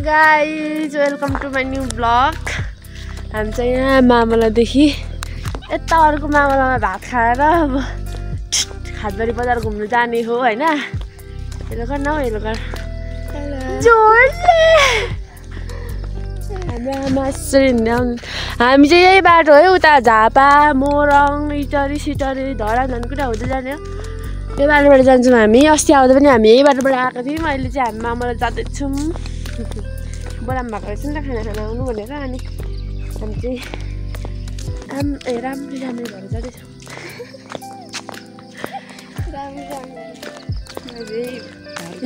guys, welcome to my new vlog. हामी चाहिँ यहाँ मामलादेखि यता अर्को मामलामा भात खाएर अब हाटबारी बजार घुम्नु जाने हो हैन। हेलो गर्न न हेलो गर्न जोडले हामी चाहिँ यही बाटो है उता झापा मोरङ इटरी सिटरी धरा धनकुटा हुँदै जाने हो। यो बाटोबाट जान्छौँ हामी। अस्ति आउँदा पनि हामी यही बाटोबाट आएको थियौँ। अहिले चाहिँ हामी मामला जाँदैछौँ। बोलाम भएको रहेछ नि त खाना खाना आउनु भनेर। अनि हामी चाहिँ राम्रो भएर जाँदैछौँ।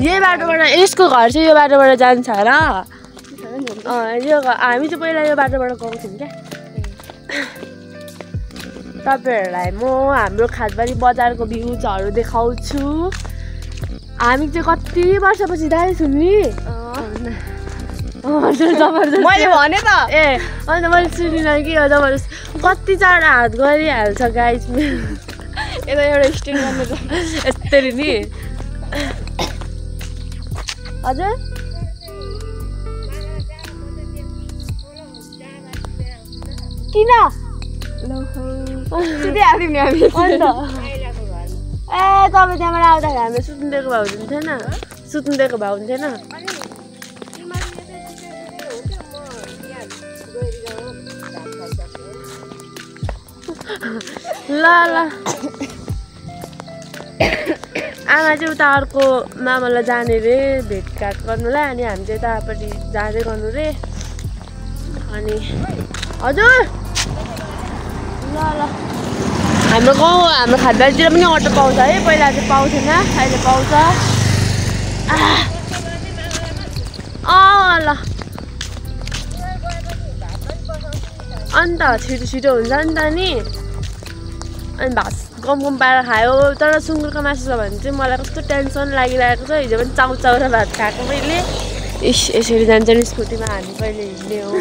यही बाटोबाट यसको घर चाहिँ यो बाटोबाट जान्छ र यो हामी चाहिँ पहिला यो बाटोबाट गएको थियौँ क्या। तपाईँहरूलाई म हाम्रो खाटबारी बजारको भ्यूजहरू देखाउँछु। हामी चाहिँ कति वर्षपछि जाँदैछौँ नि। मैले भने त अन्त मैले सुनिनँ कि जबरजस्त कति चाँडो हात गरिहाल्छ गाइस। यता एउटा स्टेन गर्नु यस्तरी नि हजुर किन ए तपाईँ त्यहाँबाट आउँदाखेरि हामीले सुत्नु दिएको भए हुन्थेन। सुत्नु दिएको भए हुन्थेन। ल ल आमा चाहिँ उता अर्को मामालाई जाने रे भेटघाट गर्नुलाई। अनि हामी चाहिँ यतापट्टि जाँदै गर्नु रे। अनि हजुर ल ल हाम्रो गाउँ हाम्रो खाटबारीतिर पनि अटो पाउँछ है। पहिला चाहिँ पाउँथेन अहिले पाउँछ। ल अन्त छिटो छिटो हुन्छ नि त नि। अनि भात कम पाएर खायो। तर सुँगुरको मासु छ भने चाहिँ मलाई कस्तो टेन्सन लागिरहेको छ। हिजो पनि चाउ र भात खाएको मैले। यसरी जान्छ नि स्कुटीमा हामी कहिले हिँड्ने हो।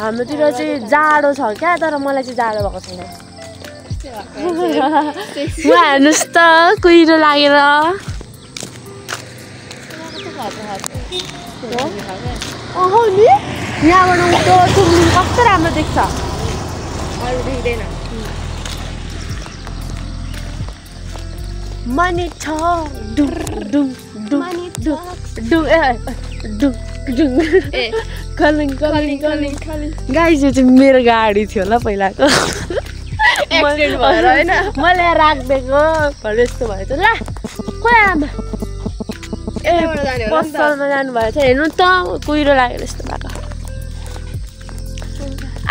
हाम्रोतिर चाहिँ जाडो छ क्या। तर मलाई चाहिँ जाडो भएको छैन। हेर्नुहोस् त कुहिरो लागेर। अहो नि यहाँबाट उतो तुमलिङ कस्तो राम्रो देख्छ। अरू देख्दैन। मनी छ डुङ डुङ डुङ डुङ डुङ डुङ डुङ कलिङ कलिङ कलिङ कलिङ। गाइस यो चाहिँ मेरो गाडी थियो ल पहिलाको। एक्सिडेन्ट भएर हैन मैले राखिदिएको भरे यस्तो भएछ ल। खोइ आमा पसलमा जानु भएछ। हेर्नु त कुहिरो लागेर यस्तो भएको।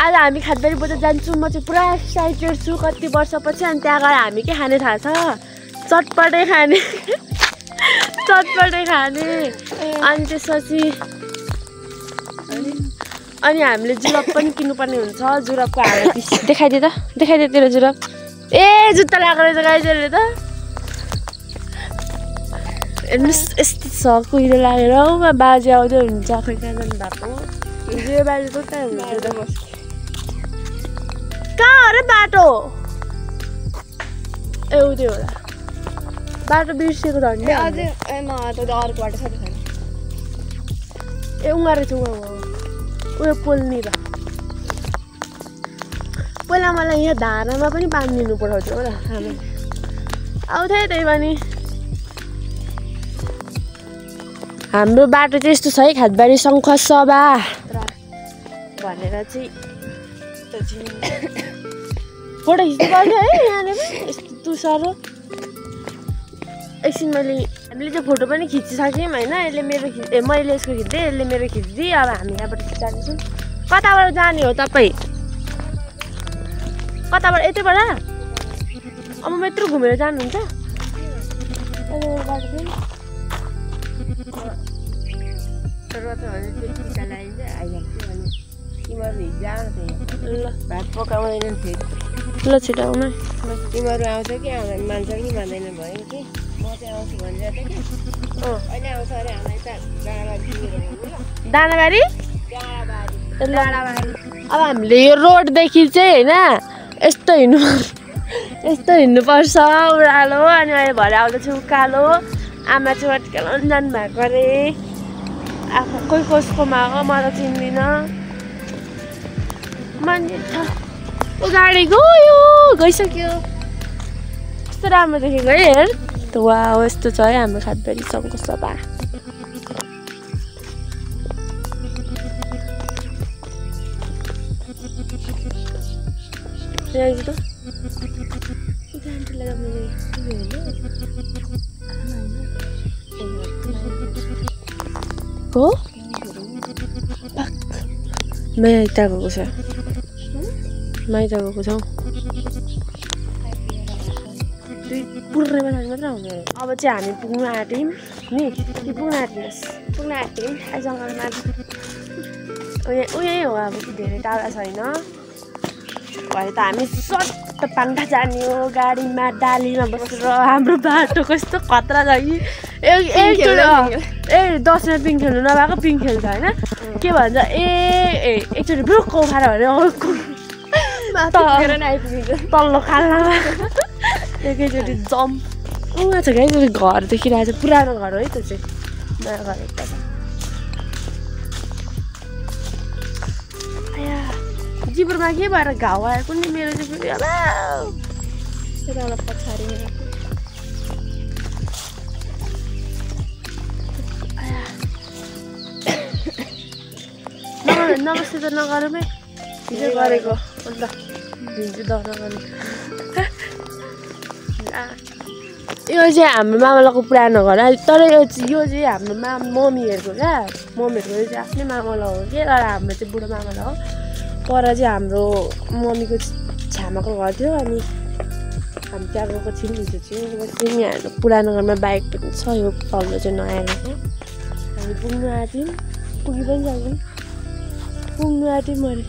आज हामी खाटबारी बजार जान्छौँ। म चाहिँ पुरा एक्साइटेड छु कति वर्षपछि। अनि त्यहाँ गएर हामी के खाने थाहा छ? चटपटै खाने चटपटै खाने। अनि त्यसपछि अनि हामीले जुराब पनि किन्नुपर्ने हुन्छ। जुराबको हारा पिस देखाइदिए त देखाइदिए तेरो जुराब। ए जुत्ता लगाएको रहेछ गाइजहरूले त। हेर्नुहोस् यस्तो छ कुहिरो लागेर हौ। बाजे आउँदै हुन्छ खै कहाँ जानु भएको। यो बाजे त कहाँ हुनुहुन्छ कहाँ हो र बाटो? एउटै होला बाटो बिर्सेको झन्डै। अझै अर्को बाटो छ त। ए उहाँ रहेछ उयो पोल्नी र। पहिला मलाई यहाँ धारामा पनि बाँधिदिनु पठाउँथ्यो होला आमाले। आउँथ्यो त्यही पनि। हाम्रो बाटो चाहिँ यस्तो छ है। खाटबारी शङ्खसभा भनेर चाहिँ फोटो खिच्नु पर्छ है यहाँले पनि यस्तो तुसारो। एकछिन हामीले चाहिँ फोटो पनि खिचिसक्यौँ होइन। यसले मेरो मैले यसको खिच्दै यसले मेरो खिच्दै। अब हामी यहाँबाट जानेछौँ। कताबाट जाने हो तपाईँ? कताबाट? यतैबाट? अब म यत्रो घुमेर जानुहुन्छ? भात पकाउँदैन फेरि। ल छिटो आउन। तिमीहरू आउँछ कि मान्छ कि मान्दैन भयो कि म चाहिँ आउँछु भनेर थिएँ कि अहिले आउँछ अरे हाम्रो यता दानाबारी डाँडाबारी। अब हामीले यो रोडदेखि चाहिँ होइन यस्तो हिँड्नुपर्छ उरालो। अनि अहिले भरे आउँदैछु उकालो। आमा चाहिँ अट्केलाउनु जानु भएको अरे। कोही कसकोमा हो म त चिन्दिनँ मान्छे छ ऊ गाडी गइसक्यो कस्तो राम्रो देखेको है हेर वा यस्तो छ है हाम्रो खातबारी सङ्घको सभा हो माइत गएको छ माइत गएको छौ पुर्रेमा जानु मात्र हुने अब चाहिँ हामी पुग्नु आँट्यौँ नि पुग्नु आँट्यौँ जङ्गलमा उयै हो अब धेरै टाढा छैन भरे त हामी सट्ट पाङ्ठा जाने हो गाडीमा डालीमा बसेर हाम्रो बाटो कस्तो खतरा छ कि एकचोटि 10 मिनट पिङ खेल्नु नभएको पिङ खेल्छ होइन के भन्छ एकचोटि ब्रुक्क उखाएर भने तल्लो खाल्लामा एकैचोटि जम्प उहाँ छ क्या घर देखिरहेको छ पुरानो घर हो है त्यो चाहिँ नयाँ घर एकदम जिब्रोमा के भएर घाउ आएको नि मेरो जिब्रो पछाडि नमस्ते त नगरौँ है हिजो गरेको अन्त हिजो दर्ना गर्ने यो चाहिँ हाम्रो मामलाको पुरानो घर तर यो चाहिँ हाम्रो मम्मीहरूको क्या मम्मीहरूको यो चाहिँ आफ्नै मामला हो कि तर हाम्रो चाहिँ बुढो मामला हो पर चाहिँ हाम्रो मम्मीको छामाको घर थियो अनि हामी त्यहाँ गएको थियौँ हिजो चाहिँ यहाँ पुरानो घरमा बाइक पनि छ यो तल्लो चाहिँ नयाँ गएको हामी पुग्नु आएको थियौँ पुगी पनि सक्यौँ पुग्नु आँट्यो मैले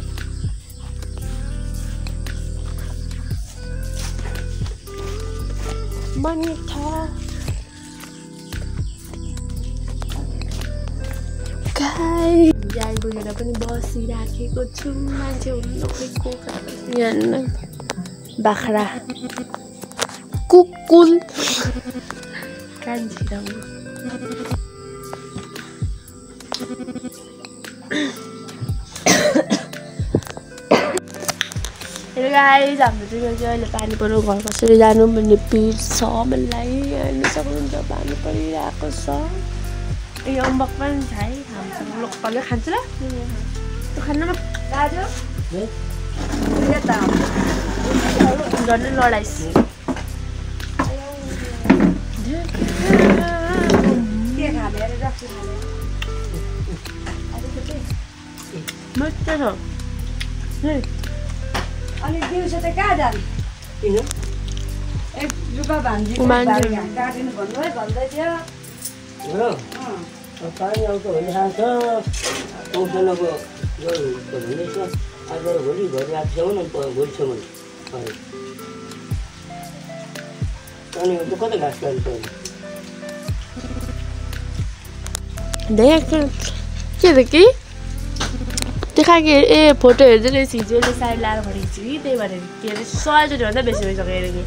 मनी छ गाई पुगेर पनि बसिराखेको छु मान्छे हुनु नखेको यहाँ बाख्रा कुकुल कान्छी राम्रो हेलो गाइस हाम्रो चाहिँ अहिले पानी पर्यो घर कसरी जानु भन्ने पिर छ मलाई हेर्नु सक्नुहुन्छ पानी परिरहेको छ यो अम्बक पनि छ है हामीसँग लोकलले खान्छ ल त्यो खानमा दाजु झन् लडाइस मजा छ अनि दिउँसो त कहाँ जानु एक रुपा भान्जी गाडिनु भन्नु है भन्दै थियो पानी आउँछ भन्ने खान्छ आउँछनको यो भन्दैछ आज भोलि घरि राख्छौँ न भोलिसम्म अनि कता घाँस खान्छ के रे कि देखाएको फोटो हेर्दै रहेछ हिजो यसले साइड लाएर भनेको कि त्यही भएर के अरे 100 चोटि भन्दा बेसी भइसक्यो अरे कि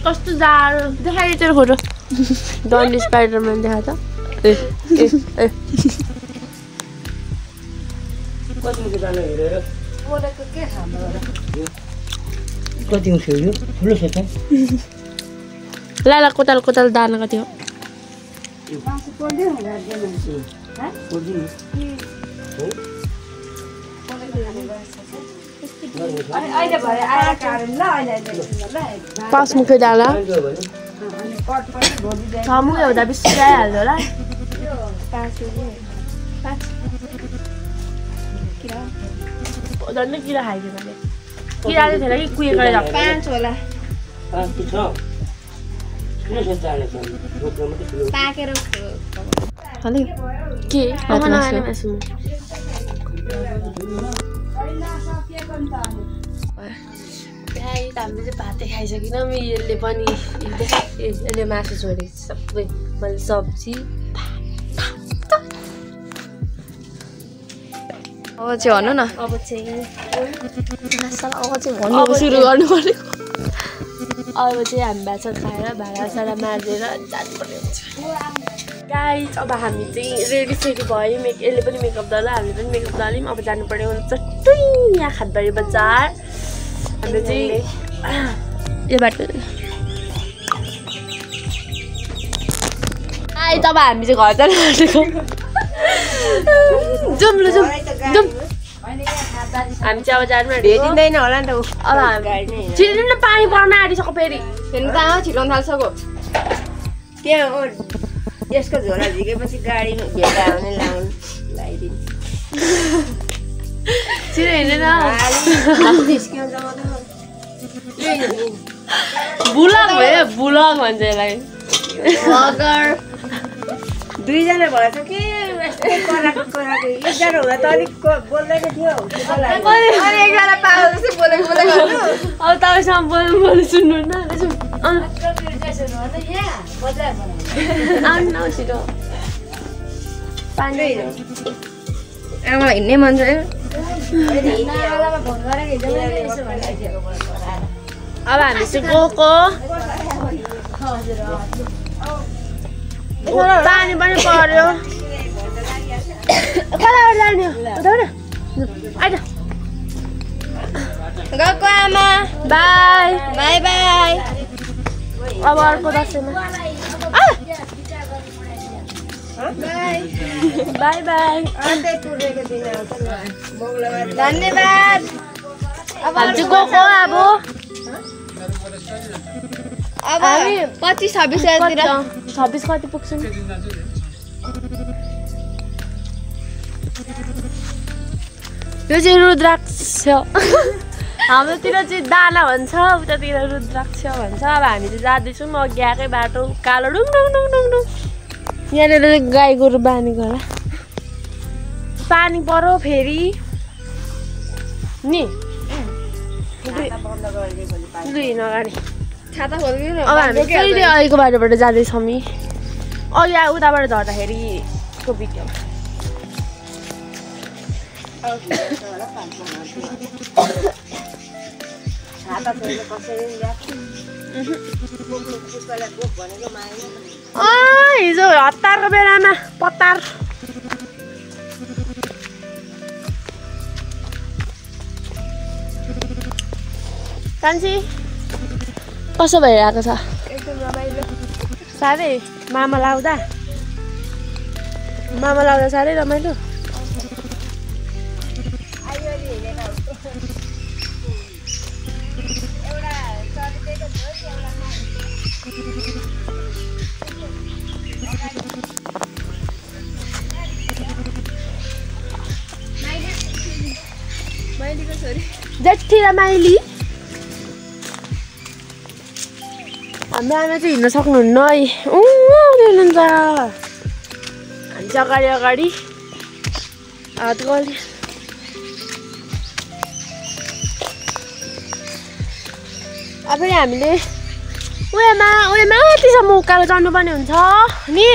कस्तो जाडो देखाएको तेरो फोटो डन स्पाइडरम्यान देखा त कति खेल्यो ठुलो छ त लाला कोताल कोताल दाना कति हो पाँच मुखे दाना छ मुखे हुँदा 20 रुपियाँ आइहाल्छ होला झन् किरा खाइदियो मैले किराले थिएन कि कुहिएको 5 होला पाकेर के हामीले चाहिँ भातै खाइसकिनँ यसले पनि यसले मासु छोडेको सबै मैले सब्जी अब चाहिँ भन्नु न अब चाहिँ सुरु गर्नु परेको अब चाहिँ हामी भात खाएर भाँडासाँडा माजेर जानुपर्ने हुन्छ गाइस। अब हामी चाहिँ रेडी भयौँ। यसले पनि मेकअप दल्यो, हामीले पनि मेकअप दल्यौँ। अब जानुपर्ने हुन्छ टुई यहाँ खातबारी बजार। हाम्रो चाहिँ यो बाटो आइ तब हामी चाहिँ घर जानु आँटेको। जाउँ ल जाउँ जाउँ। हामी चाहिँ अब जानु भेटिँदैन होला नि त। अब हामी छिटो न पानी पर्न आँटिसक्यो फेरि फेरि कहाँ छिटाउनु थाल्छको त्यहाँ यसको झोला झिकेपछि गाडीमा भेटा आउने लगाइदिनु छिटो हिँडेन बुलक भयो बुलक भन्छ यसलाई दुईजना भएछ कि कराएको एकजना हुँदा त अलिक बोल्दैन थियो एकजना पाएको जस्तै बोलेको अब तपाईँसँग बोल्नु सुन्नु न आउनु न छिटो पानी आमा हिँड्नै मन छ अब हामी चाहिँ गएको पानी पनि पर्यो कताबाट जाने उताबाट आइज गएको आमा बाई बाई बाई अब अर्को दसैँमा बाई बाई धन्यवाद हामी चाहिँ गएको अब हामी 25-26 तिर 26 कति पुग्छौँ यो चाहिँ रुद्राक्ष हाम्रोतिर चाहिँ दाना भन्छ उतातिर रुद्राक्ष भन्छ अब हामी चाहिँ जाँदैछौँ अघि आएकै बाटो कालो डुङ डुङ डुङ डुङ डुङ यहाँनिर गाई गोरु बाँधेको होला पानी पर्यो फेरि नि दुई अगाडि खाता खोल्दिनु अब हामी कहिले अहिलेको बाटोबाट जाँदैछौँ नि अघि उताबाट झर्दाखेरिको भिडियो हिजो हतारको बेलामा पतार कान्छी कसो भइरहेको छ साह्रै मामा लाउँदा साह्रै रमाइलो जेठी र माइली हाम्रो आमा चाहिँ हिँड्न सक्नुहुन्न है आउँदै हुनुहुन्छ हामी चाहिँ अगाडि हात गल्यो अब हामीले उयोमा माथिसम्म उकालो जानुपर्ने हुन्छ नि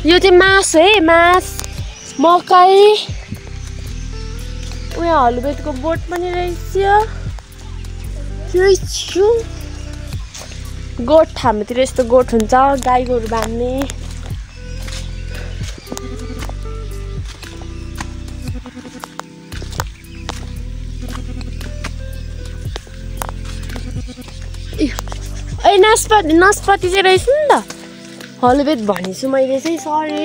यो चाहिँ मास है मास मकै उयो हलुबेटको बोट पनि रहेछ गोठ हाम्रोतिर यस्तो गोठ हुन्छ गाई गोरु बाँध्ने ए नासपति चाहिँ रहेछ नि त हलुबेट भनेछु मैले चाहिँ सरी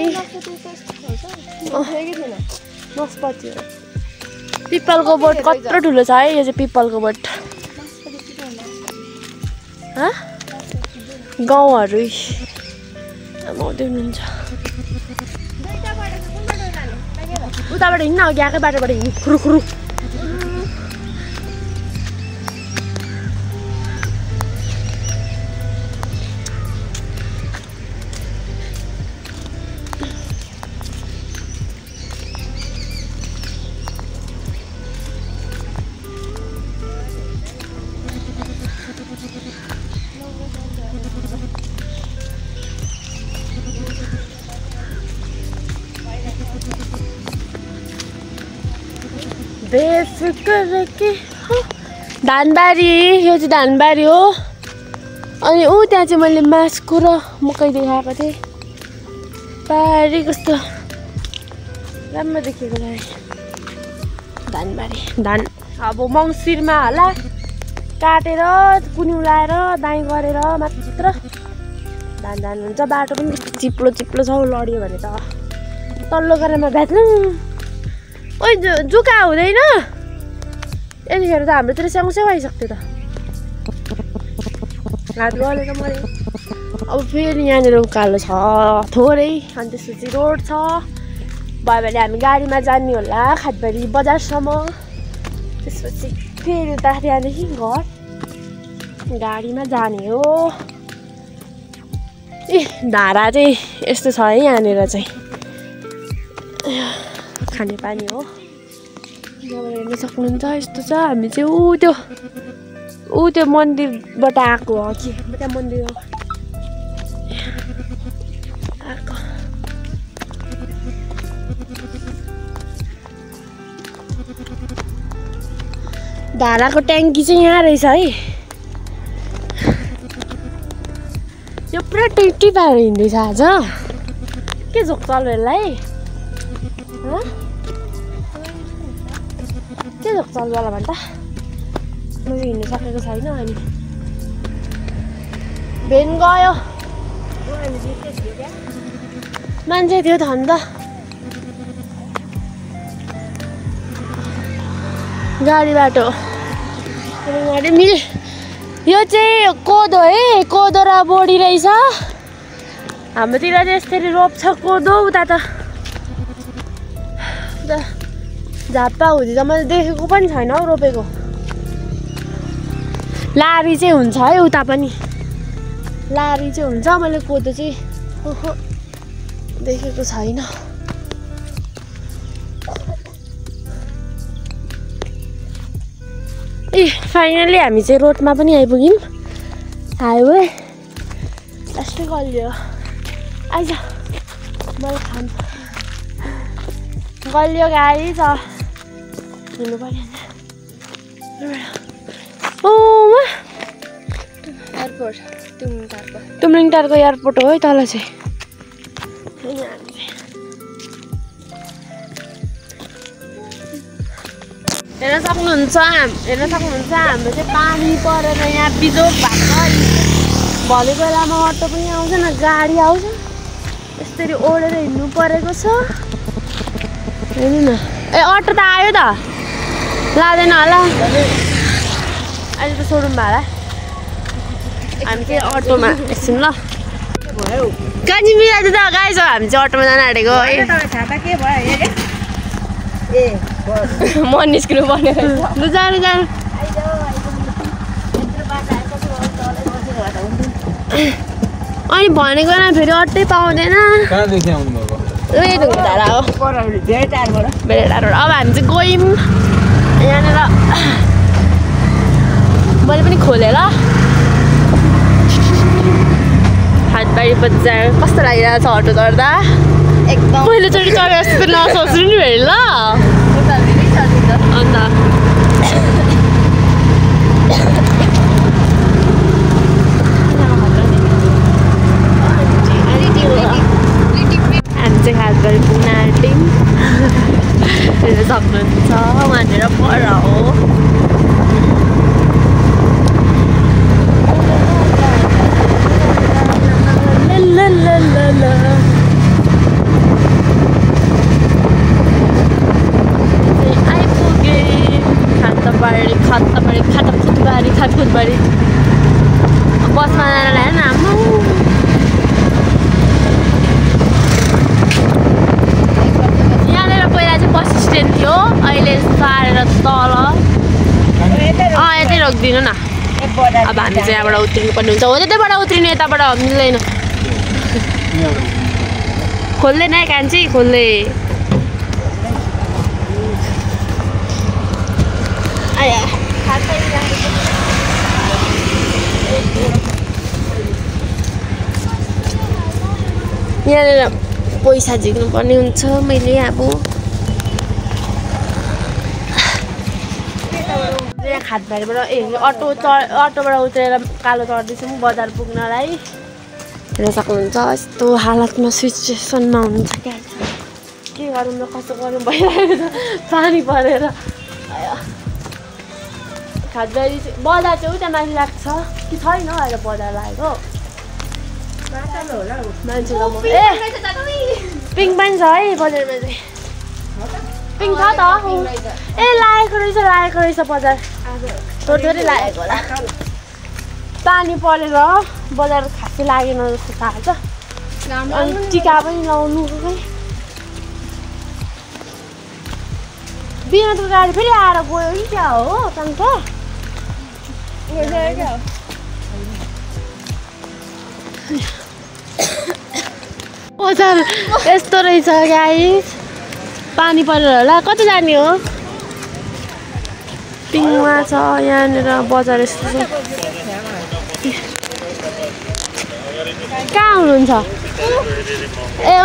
नासपति हो पिपलको बोट कत्रो ठुलो छ है यो चाहिँ पिपलको बोट गाउँहरू आउँदै हुनुहुन्छ उताबाट हिँड्न अघि आएकै बाटोबाट हिँड्नु खुरु बेफिक्र के धानबारी यो चाहिँ धानबारी हो अनि ऊ त्यहाँ चाहिँ मैले मासको र मकै देखाएको थिएँ बारी कस्तो राम्रो देखेको बारी धानबारी धान अब मङ्सिरमा होला काटेर कुन्यु लाएर दाइँ गरेर मात्र धान हुन्छ बाटो पनि चिप्लो चिप्लो छ लड्यो भने त तल्लो गरेरमा भेट्नु ओइ जुका हुँदैन यतिखेर त हाम्रोतिर स्याउस्याउ आइसक्थ्यो त हात गलेर मऱ्यो अब फेरि यहाँनिर उकालो छ थोरै अनि त्यसपछि रोड छ भयो भने हामी गाडीमा जाने होला खाटबारी बजारसम्म त्यसपछि फेरि उता त्यहाँदेखि घर गाडीमा जाने हो ए धारा चाहिँ यस्तो छ है यहाँनिर चाहिँ खाने पानी हो यहाँबाट हेर्न सक्नुहुन्छ यस्तो छ हामी चाहिँ ऊ त्यो मन्दिरबाट आएको हो कि त्यहाँ मन्दिर आएको धाराको ट्याङ्की चाहिँ यहाँ रहेछ है यो पुरा टिप्टी पारेर हिँड्दैछ आज के झोक चल्यो यसलाई के झोक चल्यो होला भन् त म चाहिँ हिँड्नु सकेको छैन अनि भेन गयो मान्छे थियो त अन्त गाडी बाटो मिल यो चाहिँ कोदो है कोदो र बोडी रहेछ हाम्रोतिर चाहिँ यसरी रोप्छ कोदो उता त झापा हुँदी त मैले देखेको पनि छैन हौ रोपेको लारी चाहिँ हुन्छ है उता पनि लारी चाहिँ हुन्छ मैले कोदो चाहिँ देखेको छैन ए फाइनली हामी चाहिँ रोडमा पनि आइपुग्यौँ हाइवे लास्टै गल्यो आइज मलाई खानु गल्यो गाडी छ हिँड्नु पर्यो एयरपोर्ट तुमलिङटारको एयरपोर्ट हो है तल चाहिँ हेर्न सक्नुहुन्छ हाम्रो चाहिँ पानी परेर यहाँ बिजोक भएको भरेको बेलामा अटो पनि आउँछ न गाडी आउँछ यसरी ओढेर हिँड्नु परेको छ हेर्नु न ए अटो त आयो त लाँदैन होला अहिले त सोरुम होला हामी चाहिँ अटोमा एकछिन ल काजी मिलाएर त गाइज हामी चाहिँ अटोमा जान आँटेको है म निस्किनु पर्ने लु जानु अनि भनेको न फेरि अट्टै पाउँदैन धारा हो धेरै टाढोबाट अब हामी चाहिँ गयौँ यहाँनिर मैले पनि खोलेँ ल हाटबारी बजार कस्तो लागिरहेको छ अटो चढ्दा एकदम पहिलोचोटि चढेर जस्तो नसोच्नु नि फेरि ल अन्त हामी चाहिँ हाटबारी पुग्न आँट्यौँ हेर्न सक्नुहुन्छ वहाँनिर पर हो खातखुतबारी बसमा जानेलाई होइन आम्मा यहाँनिर पहिला चाहिँ बस स्ट्यान्ड थियो अहिले सारेर तल यतै रोकिदिनु न अब हामी चाहिँ यहाँबाट उत्रिनु पर्ने हुन्छ हो त्यतैबाट उत्रिनु यताबाट मिल्दैन खोल्दैन है कान्छी खोल्दै यहाँनिर पैसा झिक्नु पर्ने हुन्छ मैले अब खाटबारीबाट अटोबाट उत्रेर कालो चढ्दैछु म बजार पुग्नलाई। हेर्न सक्नुहुन्छ यस्तो हालतमा सिचुएसनमा हुन्छ क्या। के गरौँ र कसो गरौँ भइरहेको छ पानी परेर। खाटबारी बजार चाहिँ उता माथि लाग्छ कि छैन अहिले बजार लागेको मान्छे ए पिङ पनि छ है बजारमा चाहिँ। पिङ छ त ए लागेको रहेछ बजार थोरै लागेको होला। पानी परेर बजार खासै लागेन जस्तो थाहा छ। अनि टिका पनि लाउनु खै बिहानको गाडी फेरि आएर गयो कि क्या हो कान्छ बजार यस्तो रहेछ गाइस। पानी परेर होला कता जाने हो। पिङमा छ यहाँनिर बजार यस्तो छ। कहाँ हुनुहुन्छ ए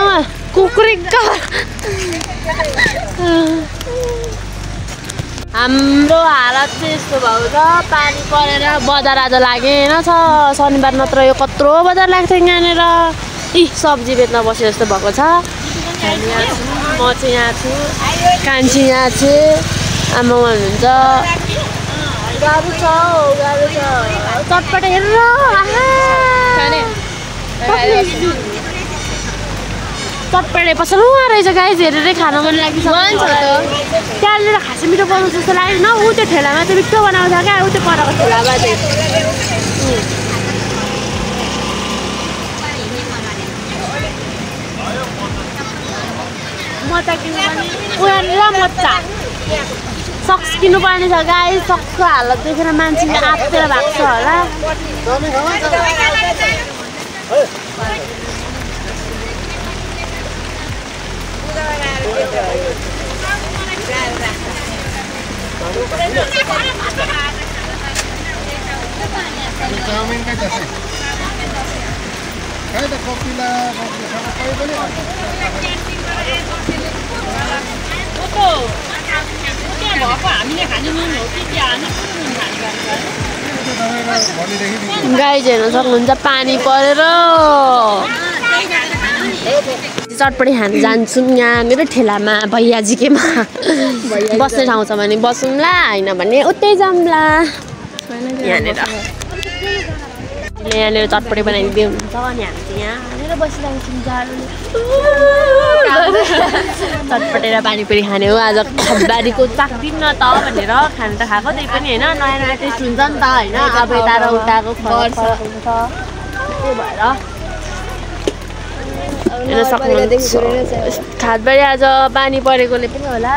कुकुरिक्का हाम्रो हालत चाहिँ यस्तो भएको छ। पानी परेर बजार आज लागेन छ शनिबार नत्र यो कत्रो बजार लाग्छ यहाँनिर। सब्जी बेच्न बसे जस्तो भएको छ। हामी यहाँ छु म चाहिँ यहाँ छु कान्छी यहाँ छु आमा हुनुहुन्छ। गाह्रो छ चटपट हेरेर चटपटे पसल उहाँ रहेछ गाइस हेरेरै खान मन लागिसक्छ। त्यहाँनिर खासै मिठो बनाउँछ जस्तो लागेन ऊ त्यो ठेलामा चाहिँ मिठो बनाउँछ क्या ऊ त्यो परको ठेलामा चाहिँ। मोचा किन्नुपर्ने उहाँनिर मोचा सक्स किन्नुपर्ने छ गाइस। सक्सको हालत देखेर मान्छेले आत्तेर भएको छ होला। गाइस हेर्न सक्नुहुन्छ पानी परेर चटपटी खान जान्छौँ यहाँनिर ठेलामा भैयाजीकेमा। बस्ने ठाउँ छ भने बसौँला होइन भने उतै जाउँला। यहाँनिर चटपटी बनाइदिँदै हुनुहुन्छ अनि हामी चाहिँ यहाँनिर बसिरहेको छौँ जाडोले। चटपटेर पानीपुरी खाने हो आज। खाटबारीको चाख्दिनँ त भनेर खानु त खाएको त्यही पनि होइन नयाँ नयाँ टेस्ट हुन्छ नि त होइन। अब यता र उताको फरक हुन्छ त्यही भएर हेर्न सक्नुहुन्छ। खाटबारी आज पानी परेकोले पनि होला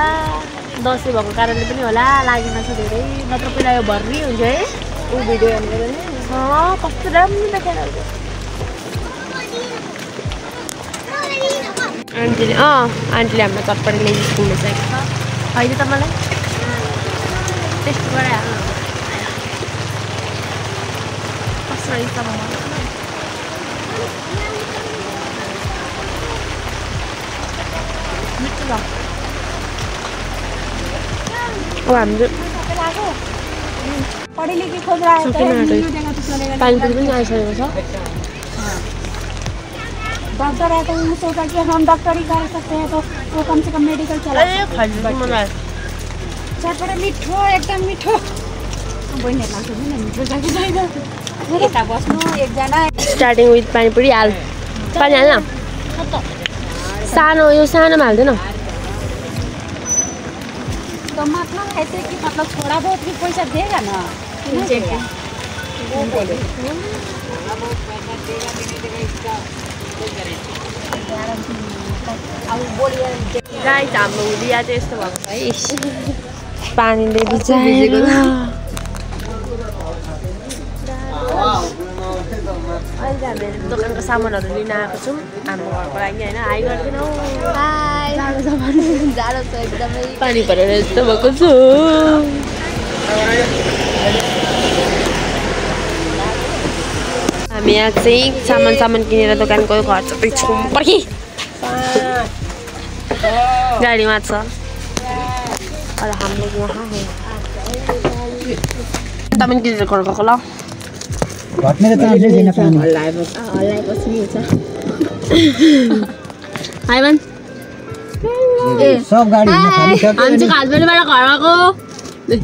दसैँ भएको कारणले पनि होला लागेन छ धेरै नत्र पहिला यो भर्री हुन्छ है। ऊ भिडियो हेर्नु कस्तो राम्रो देखेर आन्टीले आन्टीले हामीलाई चटपटी ल्याइदिनु स्कुलमा चाहिएको छ अहिले त मलाई टेस्ट गराइहाल्नु कस्तो रहेछ मिठो छ। अब हाम्रो पढेलेखी खोज रहा है पानीपुरी पनि आइसकेको छ। डॉक्टर है तो वो सोचा कि हम डॉक्टर ही कर सकते हैं तो वो कम से कम मेडिकल चला चटपटे मिठो एकदम मिठो। बहिनीहरूलाई सोध्नु न मिठो छ कि छैन। यता बस्नु एकजना स्टार्टिङ विथ पानीपुरी हाल पानी हाल्न सानो यो सानोमा हाल्दैन। तो मतलब ऐसे कि मतलब थोड़ा बहुत भी पैसा देगा ना। गाइस हाम्रो हुलिया चाहिँ यस्तो भएको छ है पानीले भिजाएको। अहिले हामी दोकानको सामानहरू लिन आएको छौँ हाम्रो घरको लागि होइन। हाई गरिदिनु जाडो छ एकदमै पानी परेर यस्तो भएको छ। हामी यहाँ चाहिँ सामान किनेर दोकान गयो घर सबै छौँ पर्खी गाडीमा छ। और हम लोग यहाँ हैं तपाईँ किनेर गएको ल घट्ने त चान्सै छैन पानी हल्लाएपछि हुन्छ आइमान सब गाडी हिँड्न थालिसक्यो हामी चाहिँ खालबेलबाट घर आएको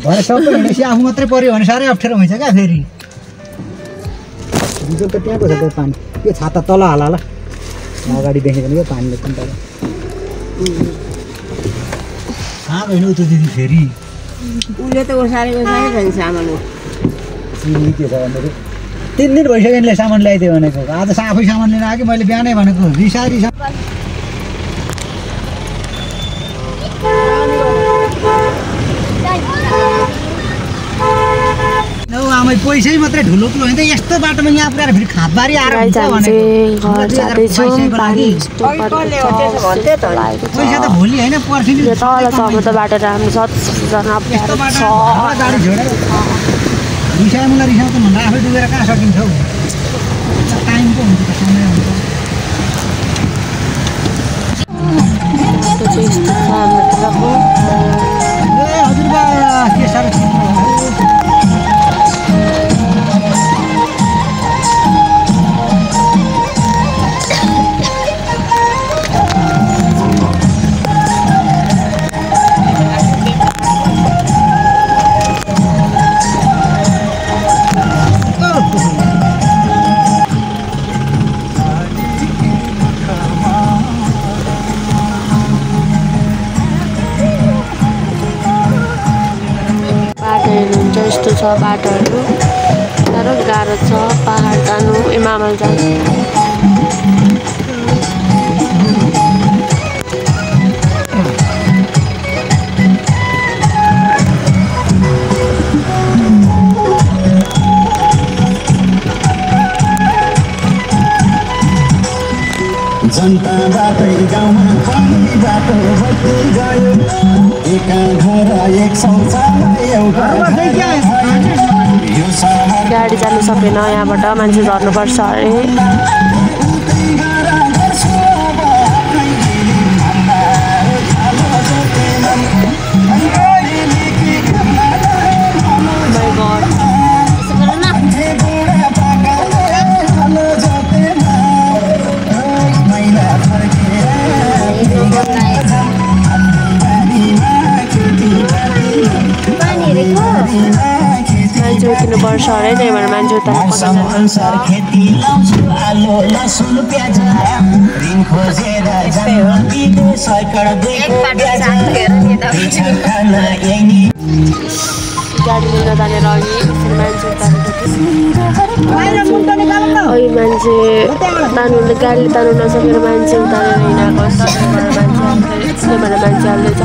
भरे सबै हिँडेपछि आफू मात्रै पर्यो भने साह्रै अप्ठ्यारो हुन्छ क्या फेरि डिजल त त्यहाँको छ त्यो पानी त्यो छाता तल हाला ल अगाडि देखेको यो पानीले पनि तल सानो होइन उता दिदी फेरि उसले त ओसारे खान्छ सामान के छ भन्दाखेरि 3 दिन भइसक्यो यिनले सामान ल्याइदियो भनेको आज आफै सामान लिन आयो कि मैले बिहानै भनेको रिसारी आमै पैसै मात्रै ढुलो कुलो होइन यस्तो बाटोमा यहाँ पुऱ्याएर फेरि खातबारी आएर हुन्छ भनेको पैसा त भोलि होइन पर्सि बाटो राम्रो छ गाडी झोडेर रिसायो मलाई रिसाउँछ भन्दा आफै डुबेर कहाँ सकिन्छ हौ टाइमको हुन्छ त समय हुन्छ हजुरबा के साह्रो यस्तो छ बाटोहरू साह्रो गाह्रो छ पहाड जानु इमामल जानु जनता बाटै गाउँमा पनि बाटो बत्ती गयो एका घर एक शौचालय एउटा गाडी जानु सकेन यहाँबाट मान्छे झर्नुपर्छ अरे मान्छे उठ्नुपर्छ अरे त्यही भएर मान्छे उता खेती लाउँछु आलु लसुन प्याज ऋण खोजेर गाडी लिन जानेर अघि मान्छे उतारेको अघि मान्छे तान्नु गाडी तान्नु नसकेर मान्छे उतारेर हिँडाएको त्यही भएर मान्छे हाल्दैछ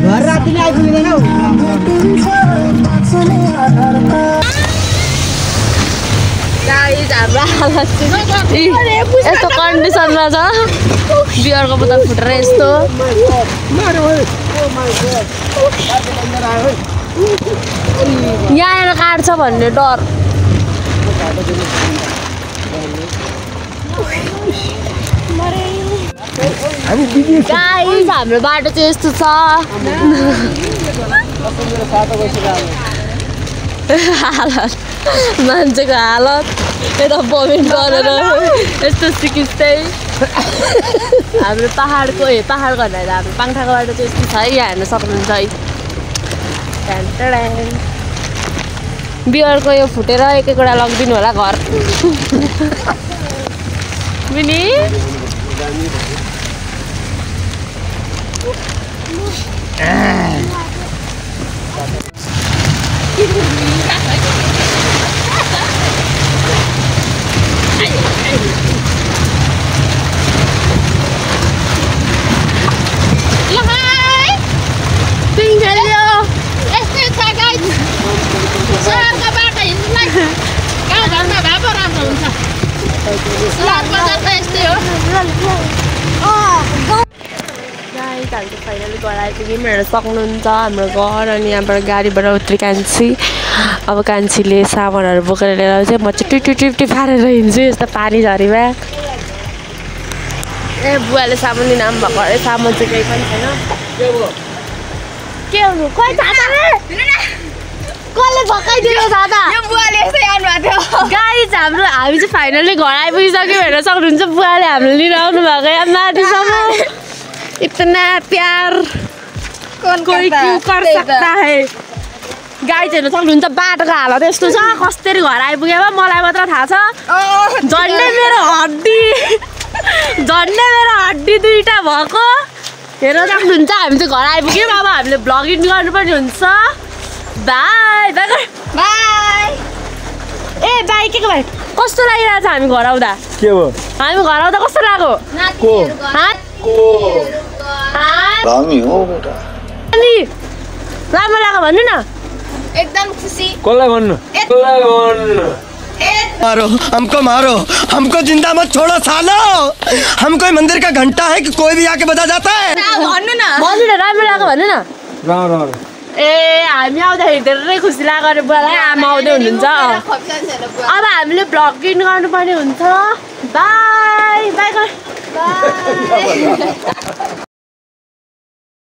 घर राति नै आइपुग्दैन हौ हाम्रो हालत यस्तो कन्डिसनमा छ बियरको बोतल फुटेर यस्तो यहाँ आएर काट्छ भन्ने डर गाइस हाम्रो बाटो चाहिँ यस्तो छ हालत मान्छेको हालत यता भमिट गरेर यस्तो सिकिस्तै हाम्रो पहाडको पहाड भन्दा हाम्रो पाङठाको बाटो चाहिँ यस्तो छ है यहाँ हेर्न सक्नुहुन्छ है बियरको यो फुटेर एक एकवटा लगिदिनु होला घर मिनी फाइनली घर आइपुग्यौँ हेर्न सक्नुहुन्छ हाम्रो घर अनि यहाँबाट गाडीबाट उत्रि कान्छी अब कान्छीले सामानहरू बोकेर लिएर चाहिँ म चाहिँ टिप्टी पारेर हिँड्छु यस्तो पानी झरीमा ए बुवाले सामान लिन आउनु भएको अरे सामान चाहिँ केही पनि छैन के हो खोइ कसले भकाइदियो दादा यो बुवाले यस्तै गर्नुभएको थियो गाइज हामी चाहिँ फाइनली घर आइपुगिसक्यो हेर्न सक्नुहुन्छ बुवाले हामीले लिएर आउनु भएको यहाँ माथिसम्म इतना प्यार कोही क्यों कर सकता है गाइज हेर्न सक्नुहुन्छ बाटोको हालत यस्तो छ कसरी घर आइपुग्यो मलाई मात्र थाहा छ झन्डै मेरो हड्डी दुईटा भएको हेर्न सक्नुहुन्छ हामी चाहिँ घर आइपुग्यौँ अब हामीले भ्लगिङ गर्नुपर्ने हुन्छ by by by A by के भाइ कस्तो लागिरहेछ हामी घर आउँदा के हो हामी घर आउँदा कस्तो लाग्यो अनि राम्रो लाग्यो भन्नु न एकदम खुसी कसलाई भन्नु मारो हमको जिंदा मत छोड़ो सालो हम कोई मंदिर का घंटा है कि कोई भी आके बजा जाता है भन्नु न राम्रो लाग्यो भन्नु न राम्रो ए हामी आउँदाखेरि धेरै खुसी लाग्यो अरे बुवालाई आमा आउँदै हुनुहुन्छ अब हामीले भ्लगिङ गर्नुपर्ने हुन्छ बाई बाई